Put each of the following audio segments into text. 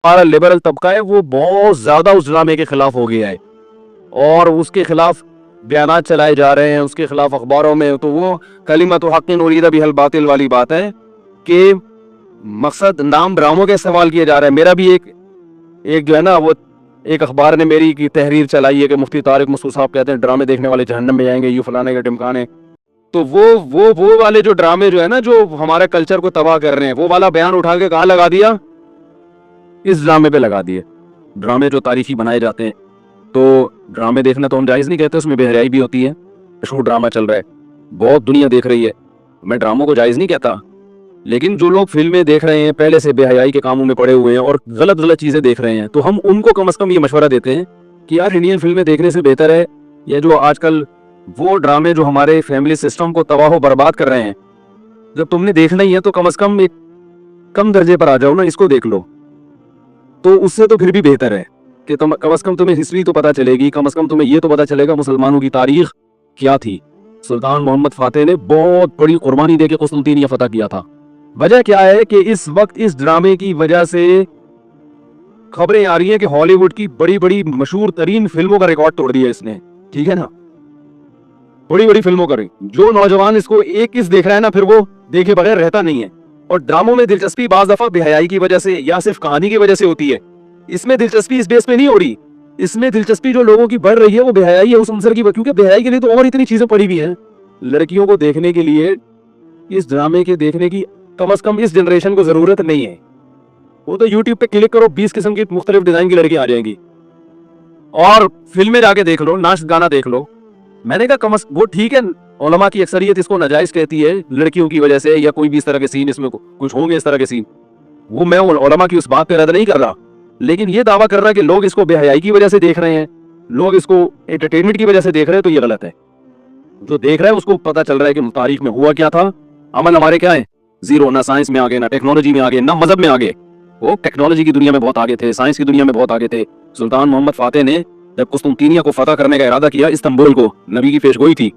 हमारा लिबरल तबका है वो बहुत ज्यादा उस ड्रामे के खिलाफ हो गया है और उसके खिलाफ बयानात चलाए जा रहे हैं, उसके खिलाफ अखबारों में। तो वो कलिमत हक़्क़िन उरीदा बिहिल बातिल वाली बात है कि मकसद नाम ड्रामों के सवाल किए जा रहे हैं। मेरा भी एक जो है ना, वो एक अखबार ने मेरी की तहरीर चलाई है कि मुफ्ती तारिक मसूद साहब कहते हैं ड्रामे देखने वाले जहन्नम में जाएंगे, यूं फलाने के टिमकाने। तो वो वाले जो ड्रामे जो है ना, जो हमारे कल्चर को तबाह कर रहे हैं, वो वाला बयान उठा के कहाँ लगा दिया? इस ड्रामे पे लगा दिए। ड्रामे जो तारीखी बनाए जाते हैं, तो ड्रामे देखना तो हम जायज़ नहीं कहते, उसमें बेहयाई भी होती है। मशहूर ड्रामा चल रहा है, बहुत दुनिया देख रही है, मैं ड्रामों को जायज़ नहीं कहता, लेकिन जो लोग फिल्में देख रहे हैं पहले से बेहयाई के कामों में पड़े हुए हैं और गलत चीज़ें देख रहे हैं, तो हम उनको कम से कम ये मशवरा देते हैं कि यार इंडियन फिल्में देखने से बेहतर है ये जो आजकल वो ड्रामे जो हमारे फैमिली सिस्टम को तबाह बर्बाद कर रहे हैं, जब तुमने देखना ही है तो कम से कम एक कम दर्जे पर आ जाओ ना, इसको देख लो। तो उससे तो फिर भी बेहतर है कि तुम कम से कम तुम्हें हिस्ट्री तो पता चलेगी, कम से कम तुम्हें ये तो पता चलेगा मुसलमानों की तारीख क्या थी। सुल्तान मोहम्मद फातेह ने बहुत बड़ी कुर्बानी देके कुस्तुनतीनिया फतह किया था। वजह क्या है कि इस वक्त इस ड्रामे की वजह से खबरें आ रही हैं कि हॉलीवुड की बड़ी बड़ी मशहूर तरीन फिल्मों का रिकॉर्ड तोड़ दिया इसने, ठीक है ना, बड़ी बड़ी फिल्मों का। जो नौजवान इसको एक किस देख रहा है ना, फिर वो देखे बगैर रहता नहीं है। और ड्रामों में दिलचस्पी बाज दफा बेहयाई की वजह से या सिर्फ कहानी की वजह से होती है। इसमें दिलचस्पी इस बेस पे नहीं हो रही, इसमें दिलचस्पी जो लोगों की बढ़ रही है वो बेहयाई है उस अंसर की, क्योंकि बेहयाई के लिए तो और इतनी चीजें पड़ी हुई हैं। लड़कियों को देखने के लिए इस ड्रामे के देखने की कम से कम इस जनरेशन को जरूरत नहीं है। वो तो यूट्यूब पे क्लिक करो, 20 किस्म की मुख्तलिफ डिजाइन की लड़कियां आ जाएंगी और फिल्में जाके देख लो, नाच गाना देख लो। मैंने कहा वो ठीक है, उलमा की अक्सरियत इसको नाजायज कहती है लड़कियों की वजह से, या कोई भी इस तरह के सीन इसमें कुछ होंगे इस तरह के सीन, वो मैं उलमा की उस बात पे रद्द नहीं कर रहा, लेकिन ये दावा कर रहा है कि लोग इसको बेहयाई की वजह से देख रहे हैं, लोग इसको एंटरटेनमेंट की वजह से देख रहे हैं, तो ये गलत है। जो देख रहा है उसको पता चल रहा है कि तारीख में हुआ क्या था। अमल हमारे क्या है? जीरो। ना साइंस में आगे, ना टेक्नोलॉजी में आगे, ना मजहब में आगे। वो टेक्नोलॉजी की दुनिया में बहुत आगे थे, साइंस की दुनिया में बहुत आगे थे। सुल्तान मोहम्मद फातेह ने जब कुस्तुनतीनिया को फतह करने का इरादा किया, इस्तांबुल को, नबी की पेशगोई थी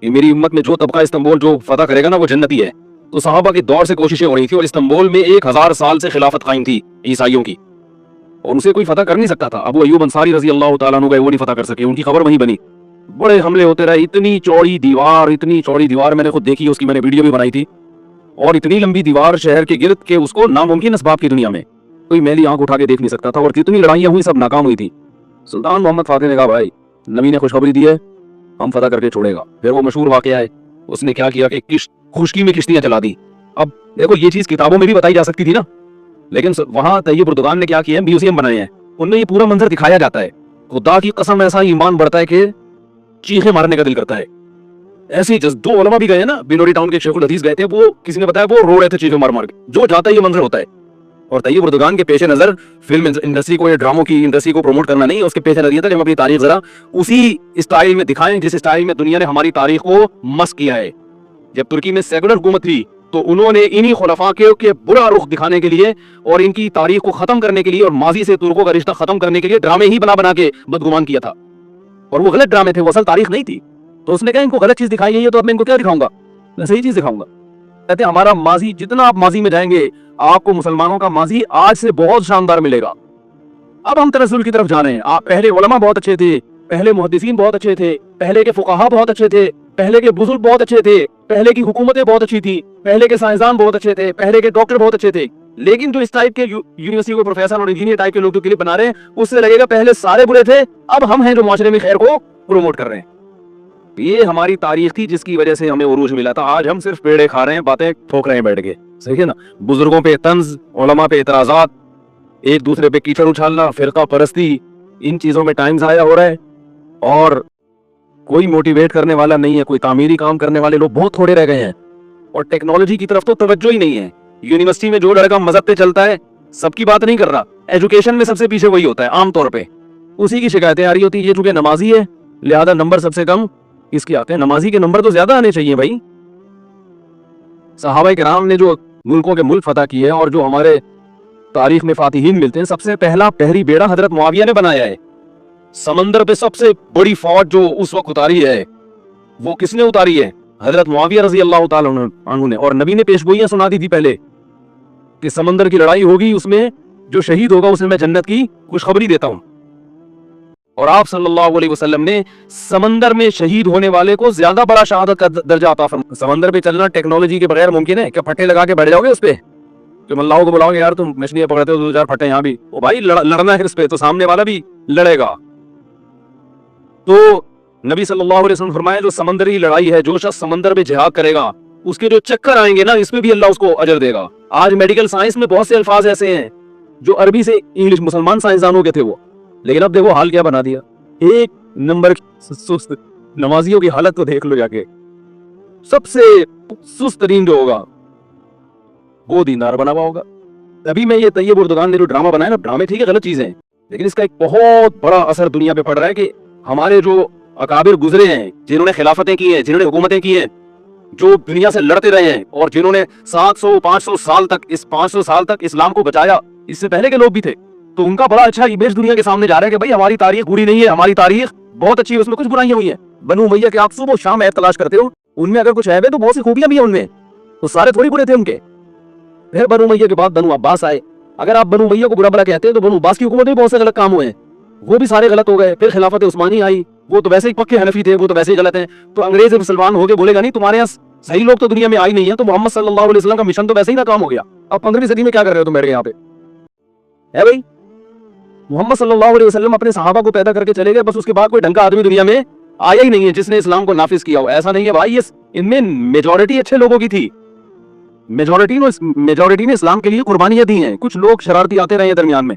कि मेरी उम्मत में जो तबका इस्तांबुल जो फतह करेगा ना वो जन्नती है। तो सहाबा के दौर से कोशिशें हो रही थी और इस्तांबुल में 1000 साल से खिलाफत कायम थी ईसाइयों की, और उनसे कोई फतह कर नहीं सकता था। अबू अय्यूब अंसारी रजी अल्लाह तआला अन्हु गए, वो नहीं फतह कर सके, उनकी खबर वहीं बनी। बड़े हमले होते रहे, इतनी चौड़ी दीवार मैंने खुद देखी, उसकी मैंने वीडियो भी बनाई थी। और इतनी लंबी दीवार शहर के गिर्द के उसको नामुमकिन असबाब की दुनिया में कोई मैली आंख उठा के देख नहीं सकता था, और जितनी लड़ाइयां हुई सब नाकाम हुई थी। सुल्तान मोहम्मद फातेह ने कहा भाई नबी ने खुशखबरी दी है, हम फतह करके छोड़ेगा। फिर वो मशहूर वाकया है, उसने क्या किया कि खुशकी में किश्तियां चला दी। अब देखो ये चीज किताबों में भी बताई जा सकती थी ना, लेकिन वहां तैयब उर्दुगान ने क्या किया, म्यूजियम बनाए हैं, उनमें ये पूरा मंजर दिखाया जाता है। खुदा की कसम ऐसा ईमान बढ़ता है कि चीखे मारने का दिल करता है। ऐसी दो उलमा भी गए ना, बिनोरी टाउन के शेखुल हदीस गए थे, वो किसी ने बताया वो रो रहे थे चीखे मार मार के, जो जाता है ये मंजर होता है। और तैयब उर्दुगान के पेश नजर फिल्म इंडस्ट्री को या ड्रामों की इंडस्ट्री को प्रमोट करना नहीं, उसके पेश नजर ये था कि हम अपनी तारीख जरा उसी स्टाइल में दिखाएं जिस स्टाइल में दुनिया ने हमारी तारीख को मस्क किया है। जब तुर्की में सेकुलर हुकूमत थी तो उन्होंने इन्हीं खुलफा के बुरा रुख दिखाने के लिए और इनकी तारीख को खत्म करने के लिए और माजी से तुर्कों का रिश्ता खत्म करने के लिए ड्रामे ही बना के बदगुमान किया था, और वो गलत ड्रामे थे, वो असल तारीख नहीं थी। तो उसने कहा इनको गलत चीज दिखाई है, तो अब मैं इनको क्या दिखाऊंगा, मैं सही चीज दिखाऊंगा। कहते हमारा माजी, जितना आप माजी में जाएंगे आपको मुसलमानों का माजी आज से बहुत शानदार मिलेगा। अब हम तनज़्ज़ुल की तरफ जा रहे हैं। आप पहले उलमा बहुत अच्छे थे, पहले मुहद्दिसीन बहुत अच्छे थे, पहले के फुक़हा बहुत अच्छे थे, पहले के बुजुर्ग बहुत अच्छे थे, पहले की हुकूमतें बहुत अच्छी थी, पहले के साइंसदान बहुत अच्छे थे, पहले के डॉक्टर बहुत अच्छे थे। लेकिन जो इस टाइप के यूनिवर्सिटी को प्रोफेसर और इंजीनियर टाइप के लोग जो क्लिप बना रहे हैं, उससे लगेगा पहले सारे बुरे थे, अब हम हैं जो माशरे में खैर को प्रमोट कर रहे हैं। ये हमारी तारीख थी जिसकी वजह से हमें उरूज मिला था। आज हम सिर्फ पेड़े खा रहे हैं, बातें ठोक रहे हैं बैठ के, सही है ना। बुजुर्गों पे तंज, उलमा पे इतराजात, एक दूसरे पे कीचड़ उछालना, फिरका परस्ती, इन चीजों में टाइम जाया हो रहा है और कोई मोटिवेट करने वाला नहीं है। कोई तामीरी काम करने वाले लोग बहुत थोड़े रह गए हैं और टेक्नोलॉजी की तरफ तो तवज्जो ही नहीं है। यूनिवर्सिटी में जो लड़का मजहब पे चलता है, सबकी बात नहीं कर रहा, एजुकेशन में सबसे पीछे वही होता है आमतौर पे, उसी की शिकायतें आ रही होती है। ये चूंकि नमाजी है लिहाजा नंबर सबसे कम इसके आते हैं। नमाजी के नंबर तो ज्यादा आने चाहिए भाई। सहाबा किराम ने जो मुल्कों के मुल्क फतह किए और जो हमारे तारीख में फातिहीन मिलते हैं, सबसे पहला पहरी बेड़ा हजरत मुआविया ने बनाया है। समंदर पे सबसे बड़ी फौज जो उस वक्त उतारी है वो किसने उतारी है? हजरत मुआविया रजी अल्लाह तआला अन्हु ने। और नबी ने पेशगोइयां सुना दी थी पहले कि समंदर की लड़ाई होगी, उसमें जो शहीद होगा उसे मैं जन्नत की खुशखबरी देता हूं। और आप सल्लल्लाहु अलैहि वसल्लम ने समंदर में शहीद होने वाले को ज्यादा बड़ा शहादत का दर्जा अता फरमाया। समंदर पे चलना टेक्नोलॉजी के बगैर मुमकिन है? क्या फट्टे लगा के बैठ जाओगे उस पे? तुम अल्लाह को बुलाओगे, यार तुम मछलियां पकड़ते हो, 2-4 फट्टे यहाँ भी, ओ भाई लड़ना है इस पे, तो सामने वाला भी लड़ेगा। तो नबी सल्लल्लाहु अलैहि वसल्लम फरमाया जो समंदरी लड़ाई है, जो शख्स समंदर में जिहाद करेगा, उसके जो चक्कर आएंगे ना, इसमें भी अल्लाह उसको अजर देगा। आज मेडिकल साइंस में बहुत से अल्फाज ऐसे हैं जो अरबी से इंग्लिश, मुसलमान साइंसदानों के थे वो, लेकिन अब देखो हाल क्या बना दिया। एक नंबर सुस्त नमाजियों की हालत तो देख लो जाके। सबसे सुस्त तरीन जो होगा वो दीनदार बना हुआ होगा। अभी मैं ये तैयब उर्दुगान ने जो ड्रामा बनाया ना, ड्रामे ठीक है, गलत चीजें हैं, लेकिन इसका एक बहुत बड़ा असर दुनिया पे पड़ रहा है कि हमारे जो अकाबिर गुजरे हैं, जिन्होंने खिलाफतें की हैं, जिन्होंने हुकूमतें की हैं, जो दुनिया से लड़ते रहे हैं और जिन्होंने 700-500 साल तक, इस 500 साल तक इस्लाम को बचाया, इससे पहले के लोग भी थे, तो उनका बड़ा अच्छा इमेज दुनिया के सामने जा रहा है कि भाई हमारी तारीख बुरी नहीं है, हमारी तारीख बहुत अच्छी है, उसमें कुछ बुराइयां हुई हैं। बनु उमैया के आप सुबह शाम ऐप तलाश करते हो, उनमें अगर कुछ ऐब है तो बहुत सी खूबियां भी हैं उनमें, तो सारे थोड़ी बुरे थे उनके। फिर बनु उमैया के बाद बनु अब्बास आए। अगर आप बनु उमैया को बुरा भला कहते हैं तो बनु अब्बास की हुकूमत में बहुत से गलत काम हुए हैं, वो भी सारे गलत हो गए। फिर खिलाफत उस्मानी आई, वो तो वैसे ही पक्के हनफी थे, वो तो वैसे ही गलत हैं। तो अंग्रेज मुसलमान होके बोलेगा नहीं तुम्हारे यहाँ सही लोग तो दुनिया में आई नहीं है, तो मोहम्मद सल्लल्लाहु अलैहि वसल्लम का मिशन तो वैसे ही नाकाम हो गया। अब 15वीं सदी में क्या कर रहे हो तुम बैठ के यहाँ पे? है भाई, मोहम्मद सल्लल्लाहु अलैहि वसल्लम अपने सहाबा को पैदा करके चले गए, बस उसके बाद कोई ढंग का आदमी दुनिया में आया ही नहीं है जिसने इस्लाम को नाफिज किया हो। ऐसा नहीं है भाई, इनमें मेजॉरिटी अच्छे लोगों की थी, मेजॉरिटी ने इस्लाम के लिए कुर्बानियां दी हैं। कुछ लोग शरारती आते रहे हैं दरमियान में,